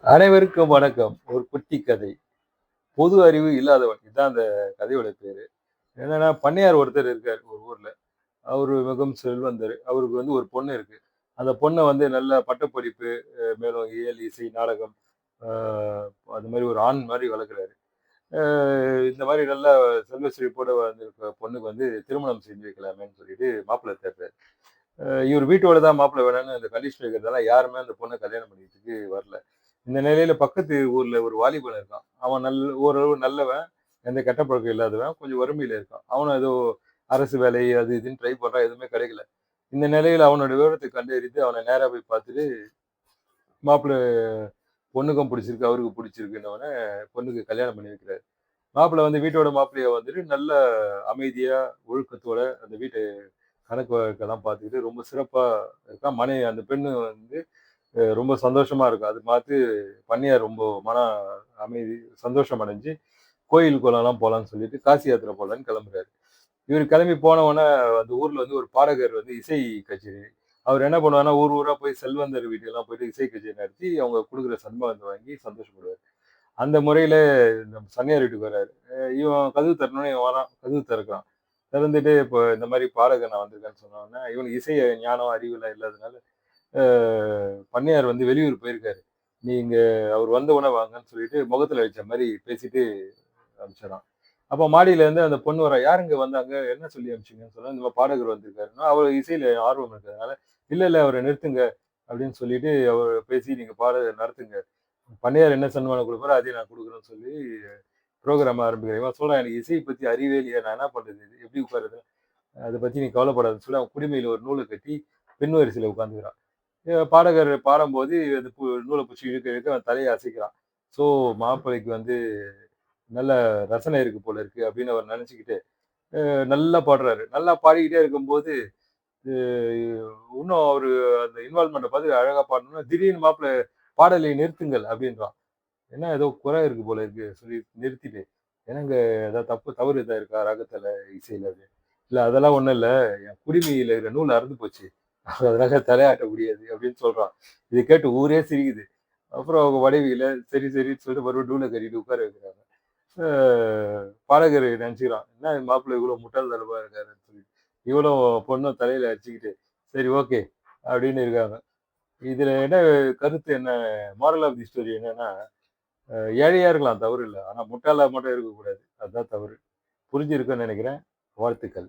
அனைவருக்கும் வணக்கம். ஒரு குட்டி கதை. பொது அறிவு இல்லாதவன். இதான் அந்த கதையோட பேரு. என்னன்னா, பண்ணையார் ஒருத்தர் இருக்காரு ஒரு ஊர்ல. அவரு மிகவும் செல்வந்தரு. அவருக்கு வந்து ஒரு பொண்ணு இருக்கு. அந்த பொண்ண வந்து நல்ல பட்டப்படிப்பு, மேலும் இயல், இசை, நாடகம், அ அது மாரி ஒரு ஆண் மாரி வளர்க்குறாரு. அ இந்த மாரி நல்ல செல்வ செழிப்போட வந்திருக்க பொண்ணுக்கு வந்து திருமணம் செஞ்சு வைக்கலாமேன்னு சொல்லிட்டு மாப்பிள்ளை தேடுறாரு. இவரு வீட்டோட தான் மாப்பிள்ளை வேணும்னு அந்த கண்டிஷன் வைக்கிறதால யாருமே அந்த பொண்ண கல்யாணம் பண்ணிக்கிறதுக்கு வரல. இந்த நிலையில பக்கத்து ஊர்ல ஒரு வாலிபன் இருக்கான். அவன் ஓரளவு நல்லவன். எந்த கெட்ட பழக்கம் இல்லாதவன். கொஞ்சம் வறுமையில இருக்கான். அவனும் ஏதோ அரசு வேலை அது இதுன்னு ட்ரை பண்றான். எதுவுமே கிடைக்கல. இந்த நிலையில அவனோட விவரத்த கண்டறிந்து அவன நேரா போய் பார்த்துட்டு, மாப்பிள பொண்ணுக்கும் பிடிச்சிருக்கு, அவருக்கு பிடிச்சிருக்குன்னோனே பொண்ணுக்கு கல்யாணம் பண்ணி வைக்கிறாரு. மாப்பிள வந்து வீட்டோட மாப்பிள்ளையா வந்துட்டு நல்ல அமைதியா, ஒழுக்கத்தோட அந்த வீட்டு கணக்கு வழக்கெல்லாம் பார்த்துக்கிட்டு ரொம்ப சிறப்பா இருக்கான். அந்த பெண்ணு வந்து ரொம்ப சந்தோஷமா இருக்கும். அது பார்த்து பண்ணையார் ரொம்ப அமைதி சந்தோஷம் அடைஞ்சு, கோயில் குளம்லாம் போலான்னு சொல்லிட்டு காசி யாத்திரை போலான்னு கிளம்புறாரு. இவரு கிளம்பி போன உடனே அந்த ஊர்ல வந்து ஒரு பாடகர் வந்து இசை கச்சேரி. அவர் என்ன பண்ணுவாருன்னா, ஊர் ஊரா போய் செல்வந்தர் வீட்டுக்கெல்லாம் போயிட்டு இசை கச்சேரி நடத்தி, அவங்க குடுக்குற சன்மானத்த வாங்கி சந்தோஷப்படுவாரு. அந்த முறையில இந்த பண்ணையார் வீட்டுக்கு வராரு. இவன் கதவு தட்டினோனே இவன் வரான். கதவு திறக்கிறான். திறந்துட்டு இப்போ இந்த மாரி பாடகர் நான் வந்திருக்கேன்னு சொன்ன உடனே, இவனுக்கு இசை ஞானம், அறிவுலாம் இல்லாதனால அ பண்ணையார் வந்து வெளியூர் போயிருக்காரு. நீங்க அவர் வந்த உடனே வாங்கன்னு சொல்லிட்டு முகத்துல அடிச்ச மாரி பேசிட்டு அனுப்பிச்சுடுறான். அப்ப மாடியில இருந்து அந்த பொண்ணு வரா. "யாருங்க வந்தாங்க? என்ன சொல்லி அனுப்பிச்சீங்கன்னு?" சொன்னா, "இந்த மாரி பாடகர் வந்திருக்காருன்னா." அவரு இசையில ஆர்வம் இருக்கிறதுனால, "இல்ல, இல்ல அவர நிறுத்துங்க." அப்படின்னு சொல்லிட்டு அவர பேசி, "நீங்க நடத்துங்க. பண்ணையார் என்ன சன்மானம் குடுப்பாரோ, அதையும் நான் குடுக்குறேன்னு" சொல்லி புரோகிராம் ஆரம்பிக்கிறான். இவன் சொல்றான், "எனக்கு இசைய பத்தி அறிவே இல்லையே. நான் என்ன பண்றது இது? எப்படி உட்காருறது? அத பத்தி நீ கவலைப்படாதன்னு" சொல்லி அவன் குடுமியில ஒரு நூல கட்டி பின் வரிசையில உட்கார்ந்துக்கிறான். பாடகர் பாடும்போது அந்த நூல புடிச்சு இழுக்க, இழுக்க அவன் தலைய அசைக்கிறான். ஸோ மாப்பிள்ளைக்கு வந்து நல்ல ரசனை இருக்கு போல இருக்கு அப்படின்னு அவர் நெனச்சுக்கிட்டு, நல்லா பாடுறாரு. நல்லா பாடிக்கிட்டே இருக்கும்போது, அ இன்னும் அவரு அந்த இன்வால்வ்மெண்ட்ட பார்த்து அழகா பாடணும்னா, திடீர்னு மாப்பிள "பாடலை நிறுத்துங்கள்" அப்படின்றான். என்ன ஏதோ குறை இருக்கு போல இருக்கு சொல்லி நிறுத்திட்டு, "என்னங்க ஏதாவது தவறு எதா இருக்கா ராகத்துல, இசையில?" அப்படின்னு. "இல்ல அதெல்லாம் ஒண்ணும் இல்ல. என் குடுமியில இருக்கிற நூல் அறுந்து போச்சு. அதனால தலையாட்ட முடியாது" அப்படின்னு சொல்றான். இத கேட்டு ஊரே சிரிக்குது. அப்புறம் அவங்க மனைவியில சரி, சரின்னு சொல்லிட்டு மறுபடியும் நூல கட்டிட்டு உட்கார வைக்கிறாங்க. அ பாடகர் நெனச்சுக்கிறான். என்ன மாப்பிள்ளை இவ்ளோ முட்டாள்தனமா இருக்காருன்னு சொல்லிட்டு. இவனும் பொண்ணும் தலையில அடிச்சுக்கிட்டு, சரி ஓகே அப்படின்னு இருக்காங்க. இதுல என்ன கருத்து என்ன மோரல் ஆஃப் தி ஸ்டோரி என்னன்னா, அ ஏழையா இருக்கலாம் தவறு இல்ல. ஆனா முட்டாளா மட்டும் இருக்கக்கூடாது. அதுதான் தவறு. புரிஞ்சிருக்கும்னு நெனைக்கிறேன். வாழ்த்துக்கள்.